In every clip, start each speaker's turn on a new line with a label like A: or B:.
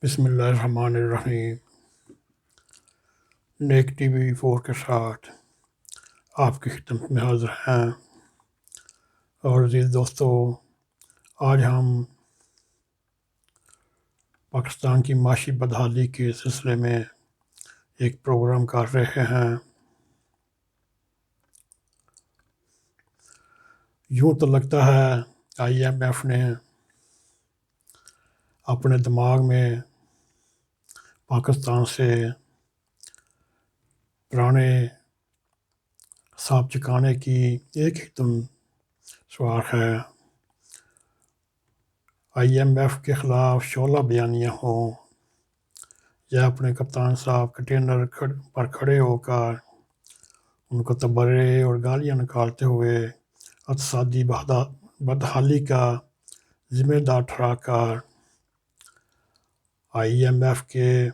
A: بسم اللہ الرحمن الرحیم۔ نیک ٹی وی 4 کے ساتھ آپ کی خدمت میں حاضر ہیں۔ اور عزیز دوستو، آج ہم پاکستان کی معاشی بدحالی کے سلسلے میں ایک پروگرام کر رہے ہیں۔ یوں تو لگتا ہے IMF نے اپنے دماغ میں پاکستان سے پرانے حساب چکانے کی ایک ہی دن سوار ہے۔ IMF کے خلاف شعلہ بیانیاں ہوں یا اپنے کپتان صاحب کنٹینر پر کھڑے ہو کر ان کو تبرے اور گالیاں نکالتے ہوئے اقتصادی بدحالی کا ذمہ دار ٹھہرا کر IMF کے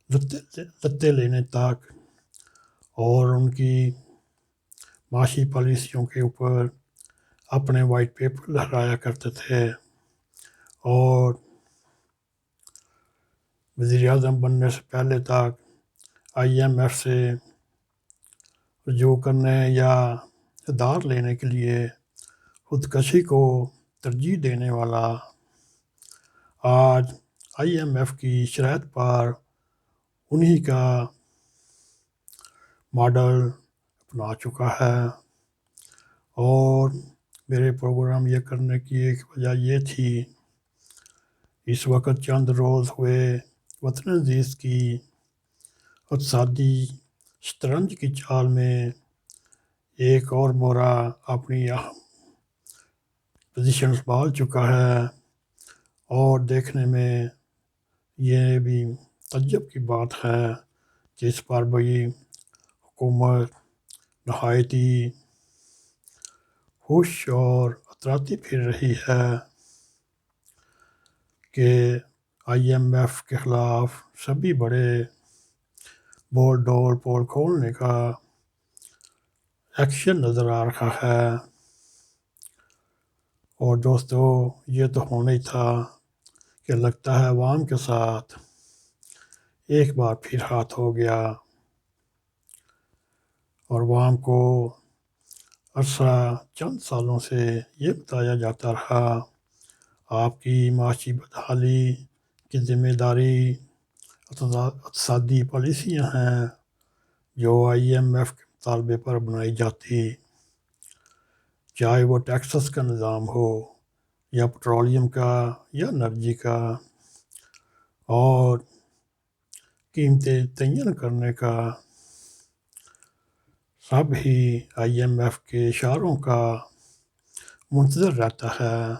A: لتے لینے تک اور ان کی معاشی پالیسیوں کے اوپر اپنے وائٹ پیپر لہرایا کرتے تھے، اور وزیر اعظم بننے سے پہلے تک IMF سے رجوع کرنے یا ادار لینے کے لیے خودکشی کو ترجیح دینے والا آج IMF کی شرائط پر انہی کا ماڈل اپنا چکا ہے۔ اور میرے پروگرام یہ کرنے کی ایک وجہ یہ تھی، اس وقت چند روز ہوئے وطن عزیز کی اقتصادی شطرنج کی چال میں ایک اور مورا اپنی اہم پوزیشن سنبھال چکا ہے، اور دیکھنے میں یہ بھی تعجب کی بات ہے کہ اس پر بھی حکومت نہایتی خوش اور اتراتی پھر رہی ہے کہ IMF کے خلاف سبھی بڑے بول ڈول پول کھولنے کا ایکشن نظر آ رہا ہے۔ اور دوستو، یہ تو ہونا ہی تھا کہ لگتا ہے عوام کے ساتھ ایک بار پھر ہاتھ ہو گیا، اور عوام کو عرصہ چند سالوں سے یہ بتایا جاتا رہا آپ کی معاشی بدحالی کی ذمہ داری اقتصادی پالیسیاں ہیں جو IMF کے مطالبے پر بنائی جاتی، چاہے وہ ٹیکسز کا نظام ہو یا پٹرولیم کا یا انرجی کا، اور قیمتیں تعین کرنے کا سب ہی IMF کے اشاروں کا منتظر رہتا ہے،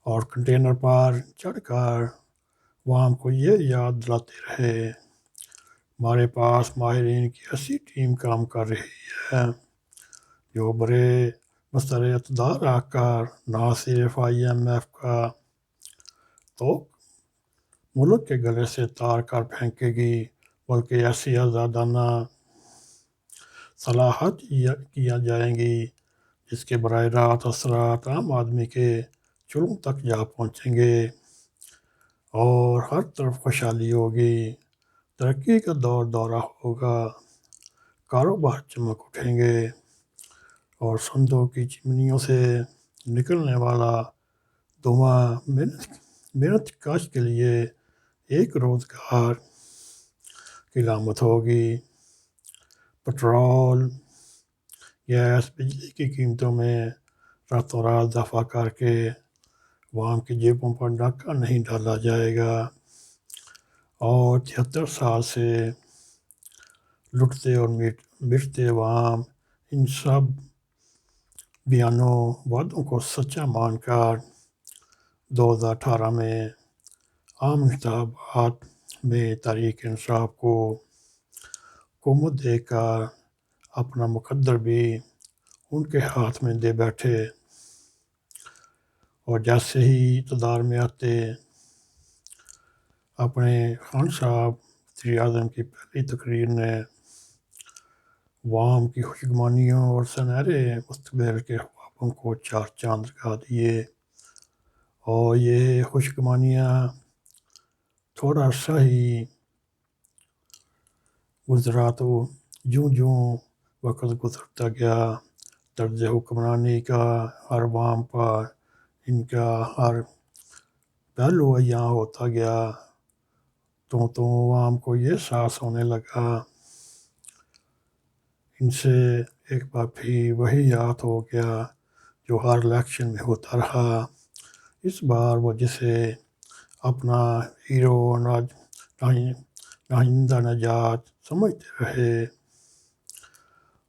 A: اور کنٹینر پر چڑھ کر عوام کو یہ یاد دلاتے رہے ہمارے پاس ماہرین کی ایسی ٹیم کام کر رہی ہے جو برے مستر اقتدار آ کر نہ صرف IMF کا تو ملک کے گلے سے تار کر پھینکے گی، بلکہ ایسی آزادانہ صلاحات کیا جائیں گی جس کے براہ راست اثرات عام آدمی کے چلوں تک جا پہنچیں گے، اور ہر طرف خوشحالی ہوگی، ترقی کا دورہ ہوگا، کاروبار چمک اٹھیں گے، اور سندوں کی چمنیوں سے نکلنے والا دھواں محنت کاش کے لیے ایک روزگار کی علامت ہوگی۔ پٹرول، گیس، بجلی کی قیمتوں میں راتوں رات اضافہ کر کے عوام کی جیبوں پر ڈاکہ نہیں ڈالا جائے گا، اور 73 سال سے لٹتے اور مٹتے عوام ان سب بیانوں وعدوں کو سچا مان کر 2018 میں عام انتخابات میں تحریک انصاف کو حکومت دے کر اپنا مقدر بھی ان کے ہاتھ میں دے بیٹھے، اور جیسے ہی اقتدار میں آتے اپنے خان صاحب وزیر اعظم کی پہلی تقریر نے عوام کی خوشگمانیوں اور سنہرے مستقبل کے خوابوں کو چار چاند لگا دیے، اور یہ خوشگمانیاں تھوڑا سا ہی گزرا تو جوں وقت گزرتا گیا طرز حکمرانی کا ہر عوام پر ان کا ہر پہلو عیاں ہوتا گیا تو عوام کو یہ احساس ہونے لگا ان سے ایک بار پھر وہی یاد ہو گیا جو ہر الیکشن میں ہوتا رہا اس بار وہ جسے اپنا ہیرو ناہندہ نجات سمجھتے رہے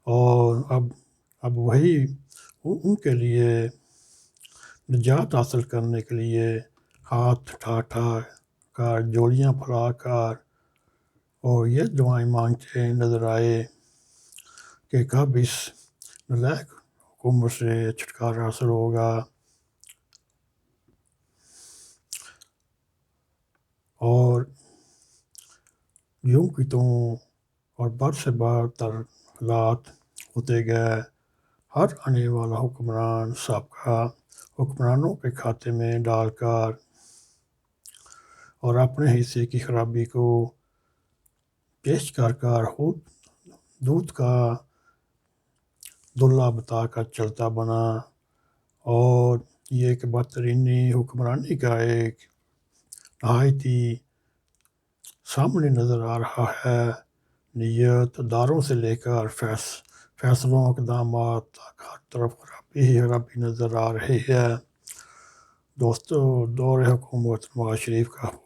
A: اور اب وہی ان کے لیے نجات حاصل کرنے کے لیے ہاتھ ٹھا کر جوڑیاں پھیلا کر اور یہ دعائیں مانگتے نظر آئے کہ کب اس نالائق حکومت سے چھٹکارا حاصل ہوگا اور یوں کی توں اور بر سے برتر حالات ہوتے گئے ہر آنے والا حکمران سابقہ حکمرانوں کے کھاتے میں ڈال کر اور اپنے حصے کی خرابی کو پیش کر خود دودھ کا دلہا بتا کر چلتا بنا اور یہ کہ بدترینی حکمرانی کا ایک نہایت ہی سامنے نظر آ رہا ہے نیت داروں سے لے کر فیصلوں اقدامات تک ہر طرف خرابی ہی خرابی نظر آ رہی ہے دوستو دور حکومت نواز شریف کا ہو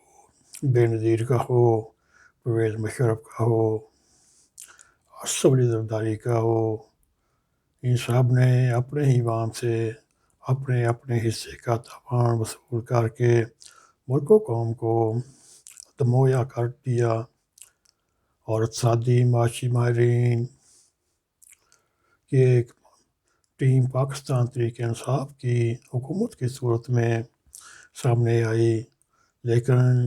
A: بے نظیر کا ہو پرویز مشرف کا ہو اسد علی زرداری کا ہو ان سب نے اپنے ہی عوام سے اپنے حصے کا تاوان وصول کر کے ملک و قوم کو تمویا کر دیا اور اقتصادی معاشی ماہرین کی ایک ٹیم پاکستان تحریک انصاف کی حکومت کی صورت میں سامنے آئی لیکن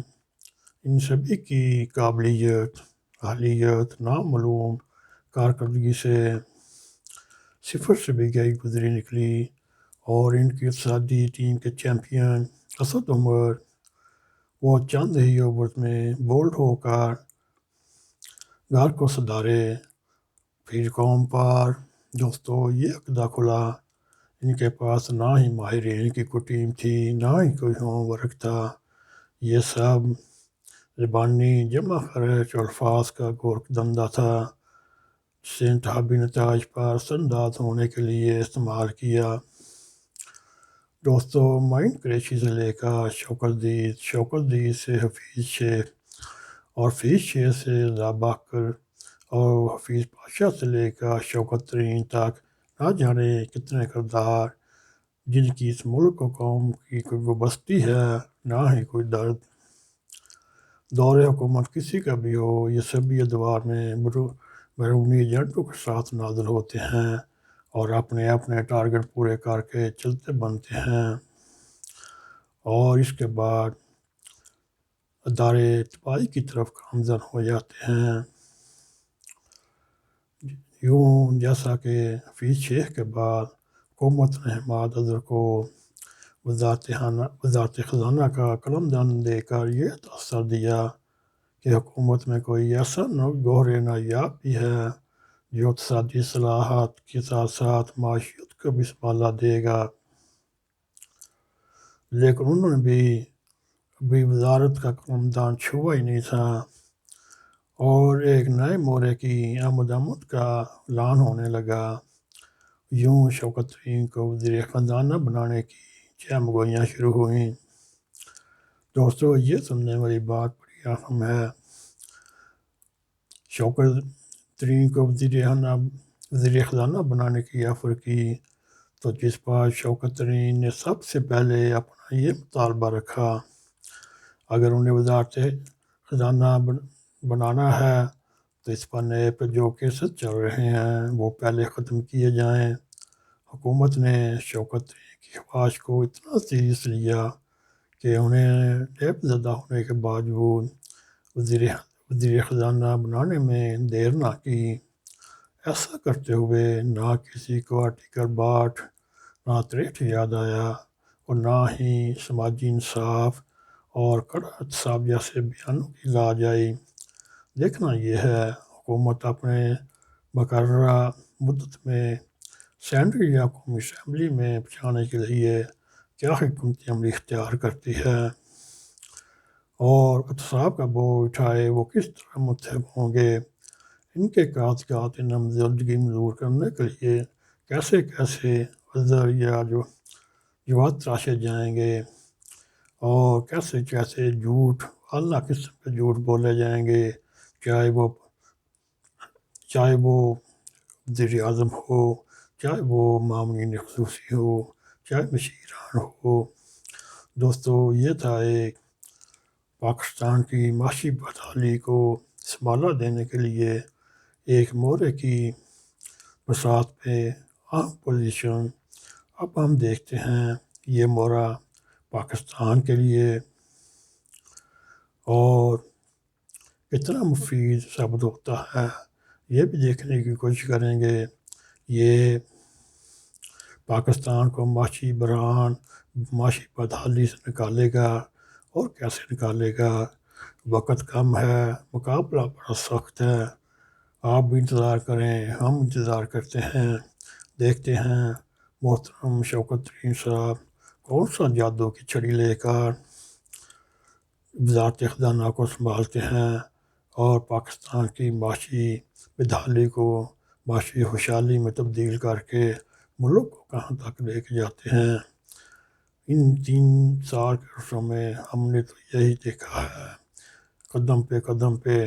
A: ان سبھی کی قابلیت اہلیت نامعلوم کارکردگی سے صفر سے بھی گزری نکلی اور ان کی اقتصادی ٹیم کے چیمپئن اسد عمر وہ چند ہی اوورز میں بولڈ ہو کر گھر کو سدھارے پھر قوم پر دوستو یہ عقدہ کھلا ان کے پاس نہ ہی ماہرین کی کوئی ٹیم تھی نہ ہی کوئی ہوم ورک تھا یہ سب زبانی جمع خرچ الفاظ کا گورکھ دندہ تھا جسے انتخابی نتائج پر اثرانداز ہونے کے لیے استعمال کیا دوستو معین قریشی سے لے کر شوکت دید سے حفیظ شیخ اور حفیظ شیخ سے رضا بکر اور حفیظ پاشا سے لے کر شوکت ترین تک نہ جانے کتنے کردار جن کی اس ملک و قوم کی کوئی وابستی ہے نہ ہی کوئی درد دور حکومت کسی کا بھی ہو یہ سبھی ادوار میں بیرونی ایجنٹوں کے ساتھ نازل ہوتے ہیں اور اپنے ٹارگٹ پورے کر کے چلتے بنتے ہیں اور اس کے بعد ادارے تباہی کی طرف گامزن ہو جاتے ہیں یوں جیسا کہ حفیظ شیخ کے بعد حکومت نے حماد اظہر کو وزارت خزانہ کا قلم دان دے کر یہ تاثر دیا کہ حکومت میں کوئی ایسا گوہر نایاب بھی ہے جو اقتصادی اصلاحات کے ساتھ ساتھ معیشت کو بھی سنبھالا دے گا لیکن انہوں نے بھی وزارت کا قلم دان چھوا ہی نہیں تھا اور ایک نئے مورے کی آمد کا اعلان ہونے لگا یوں شوکت ترین کو وزیر خزانہ بنانے کی چہم گوئیاں شروع ہوئیں دوستو یہ سننے والی بات بڑی اہم ہے شوکت ترین کو وزیر خزانہ بنانے کی آفر کی تو جس پر شوکت ترین نے سب سے پہلے اپنا یہ مطالبہ رکھا اگر انہیں وزارت خزانہ بنانا ہے تو اس پر نئے پہ جو کیسز چل رہے ہیں وہ پہلے ختم کیے جائیں حکومت نے شوکت ترین کی خواہش کو اتنا سیریس لیا کہ انہیں ٹیپ زدہ ہونے کے باوجود وزیر خزانہ بنانے میں دیر نہ کی ایسا کرتے ہوئے نہ کسی کو آرٹیکل 62 نہ 63 یاد آیا اور نہ ہی سماجی انصاف اور کڑا احتساب جیسے بیانوں کی لاج آئی۔ دیکھنا یہ ہے حکومت اپنے مقررہ مدت میں سینٹرل یا قومی اسمبلی میں پہنچانے کے لیے کیا حکمت عملی اختیار کرتی ہے، اور احتساب کا بوجھ اٹھائے وہ کس طرح منتخب ہوں گے۔ ان کے کاغذات نامزدگی منظور کرنے کے لیے کیسے کیسے عذر یا جواب تراشے جائیں گے، اور کیسے کیسے جھوٹ اعلیٰ قسم کے جھوٹ بولے جائیں گے، چاہے وہ وزیر اعظم ہو، چاہے وہ معاونین خصوصی ہو، چاہے مشیران ہو۔ دوستو، یہ تھا ایک پاکستان کی معاشی بدحالی کو سنبھالا دینے کے لیے ایک مورے کی بساط پہ اہم پوزیشن۔ اب ہم دیکھتے ہیں یہ مورا پاکستان کے لیے اور کتنا مفید ثابت ہوتا ہے، یہ بھی دیکھنے کی کوشش کریں گے۔ یہ پاکستان کو معاشی بحران، معاشی بدحالی سے نکالے گا، اور کیسے نکالے گا۔ وقت کم ہے، مقابلہ بڑا سخت ہے۔ آپ بھی انتظار کریں، ہم انتظار کرتے ہیں، دیکھتے ہیں محترم شوکت ترین صاحب کون سا جادو کی چھڑی لے کر وزارت خزانہ کو سنبھالتے ہیں، اور پاکستان کی معاشی بدحالی کو معاشی خوشحالی میں تبدیل کر کے ملک کو کہاں تک لے کے جاتے ہیں۔ ان 3 سال کے عرصوں میں ہم نے تو یہی دیکھا ہے، قدم پہ قدم پہ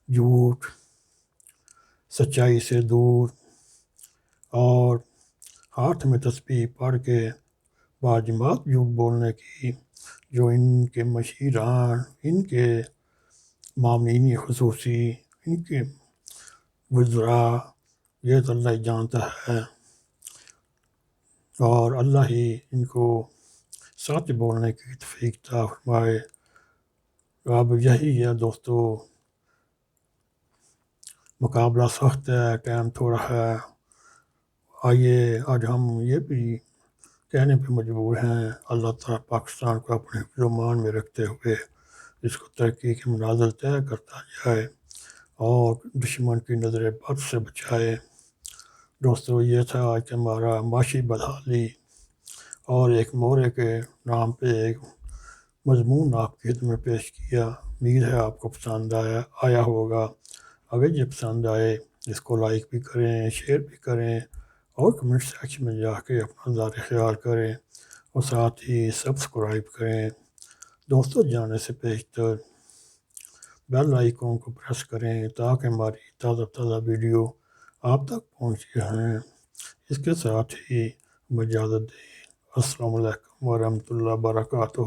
A: جھوٹ، سچائی سے دور، اور ہاتھ میں تسبیح پڑھ کے باجماعت جھوٹ بولنے کی جو ان کے مشیران، ان کے معاونین خصوصی، ان کے وزراء، یہ تو اللہ ہی جانتا ہے، اور اللہ ہی ان کو سچ بولنے کی توفیق عطا فرمائے۔ اب یہی ہے دوستو، مقابلہ سخت ہے، ٹائم تھوڑا ہے۔ آئیے آج ہم یہ بھی کہنے پہ مجبور ہیں، اللہ تعالیٰ پاکستان کو اپنے حفظ و امان میں رکھتے ہوئے اس کو ترقی کے منازل طے کرتا جائے، اور دشمن کی نظر بد سے بچائے۔ دوستو، یہ تھا آج کا ہمارا معاشی بدحالی، اور ایک مورے کے نام پہ ایک مضمون آپ کی خدمت میں پیش کیا۔ امید ہے آپ کو پسند آیا ہوگا۔ اگر یہ پسند آئے اس کو لائک بھی کریں، شیئر بھی کریں، اور کمنٹ سیکشن میں جا کے اپنا ذاتی خیال کریں، اور ساتھ ہی سبسکرائب کریں۔ دوستوں، جانے سے پیشتر بیل آئیکن کو پریس کریں تاکہ ہماری تازہ تازہ ویڈیو آپ تک پہنچی ہیں۔ اس کے ساتھ ہی ہمیں اجازت دیں۔ السلام علیکم ورحمۃ اللہ وبرکاتہ۔